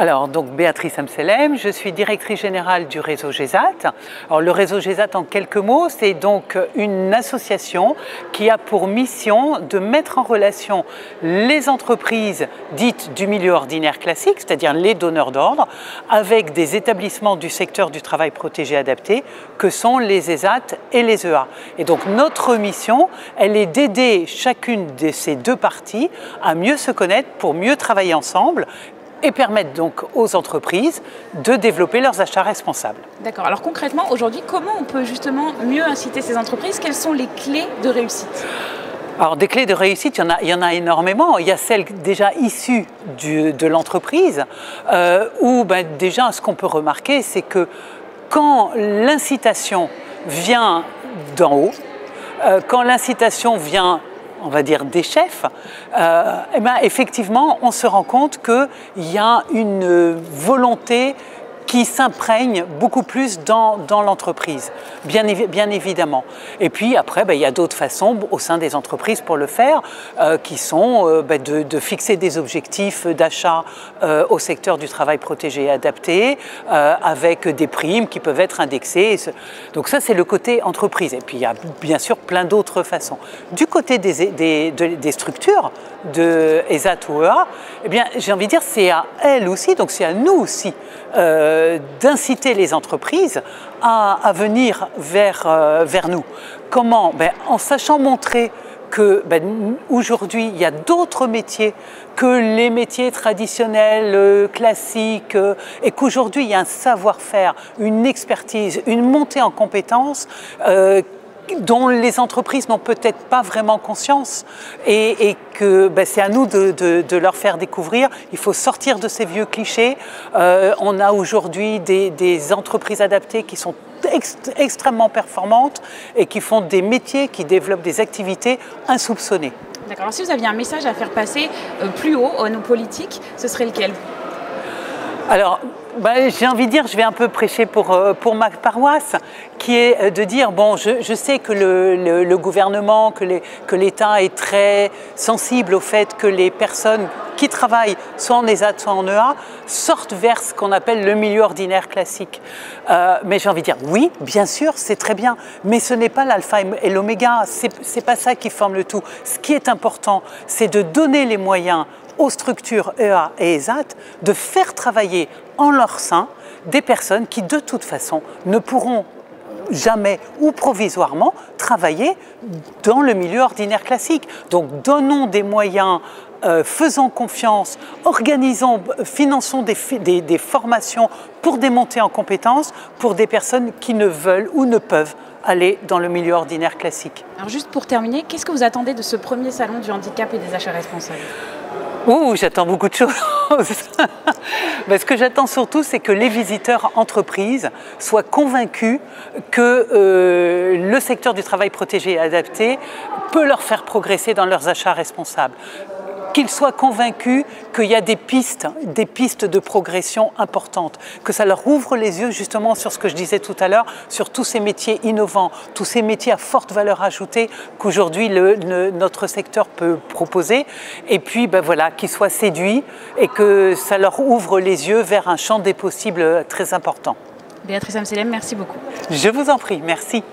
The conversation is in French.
Alors, donc Béatrice Amselem, je suis directrice générale du réseau GESAT. Alors, le réseau GESAT, en quelques mots, c'est donc une association qui a pour mission de mettre en relation les entreprises dites du milieu ordinaire classique, c'est-à-dire les donneurs d'ordre, avec des établissements du secteur du travail protégé adapté, que sont les ESAT et les EA. Et donc, notre mission, elle est d'aider chacune de ces deux parties à mieux se connaître pour mieux travailler ensemble et permettre donc aux entreprises de développer leurs achats responsables. D'accord. Alors concrètement, aujourd'hui, comment on peut justement mieux inciter ces entreprises? Quelles sont les clés de réussite? Alors des clés de réussite, il y en a énormément. Il y a celles déjà issues de l'entreprise, où déjà ce qu'on peut remarquer, c'est que quand l'incitation vient d'en haut, quand l'incitation vient, on va dire, des chefs, effectivement, on se rend compte qu'il y a une volonté qui s'imprègne beaucoup plus dans l'entreprise, bien évidemment. Et puis après, il y a d'autres façons au sein des entreprises pour le faire, qui sont de fixer des objectifs d'achat au secteur du travail protégé et adapté, avec des primes qui peuvent être indexées. Donc ça, c'est le côté entreprise. Et puis il y a bien sûr plein d'autres façons. Du côté des structures de ESAT ou EA, eh bien, j'ai envie de dire, c'est à elles aussi, donc c'est à nous aussi, d'inciter les entreprises à venir vers nous. Comment? En sachant montrer que aujourd'hui, il y a d'autres métiers que les métiers traditionnels, classiques, et qu'aujourd'hui, il y a un savoir-faire, une expertise, une montée en compétences dont les entreprises n'ont peut-être pas vraiment conscience et que c'est à nous de leur faire découvrir. Il faut sortir de ces vieux clichés. On a aujourd'hui des entreprises adaptées qui sont extrêmement performantes et qui font des métiers, qui développent des activités insoupçonnées. D'accord. Alors si vous aviez un message à faire passer plus haut à nos politiques, ce serait lequel? Alors, j'ai envie de dire, je vais un peu prêcher pour ma paroisse, qui est de dire, bon, je sais que le gouvernement, que l'État est très sensible au fait que les personnes qui travaillent soit en ESAT, soit en EA, sortent vers ce qu'on appelle le milieu ordinaire classique. Mais j'ai envie de dire, oui, bien sûr, c'est très bien, mais ce n'est pas l'alpha et l'oméga, c'est pas ça qui forme le tout. Ce qui est important, c'est de donner les moyens aux structures EA et ESAT de faire travailler en leur sein des personnes qui de toute façon ne pourront jamais ou provisoirement travailler dans le milieu ordinaire classique. Donc donnons des moyens, faisons confiance, organisons, finançons des formations pour des montées en compétences pour des personnes qui ne veulent ou ne peuvent aller dans le milieu ordinaire classique. Alors juste pour terminer, qu'est-ce que vous attendez de ce premier salon du handicap et des achats responsables? J'attends beaucoup de choses. Ce que j'attends surtout, c'est que les visiteurs entreprises soient convaincus que le secteur du travail protégé et adapté peut leur faire progresser dans leurs achats responsables. Qu'ils soient convaincus qu'il y a des pistes de progression importantes, que ça leur ouvre les yeux justement sur ce que je disais tout à l'heure, sur tous ces métiers innovants, tous ces métiers à forte valeur ajoutée qu'aujourd'hui notre secteur peut proposer, et puis voilà, qu'ils soient séduits et que ça leur ouvre les yeux vers un champ des possibles très important. Béatrice Amselem, merci beaucoup. Je vous en prie, merci.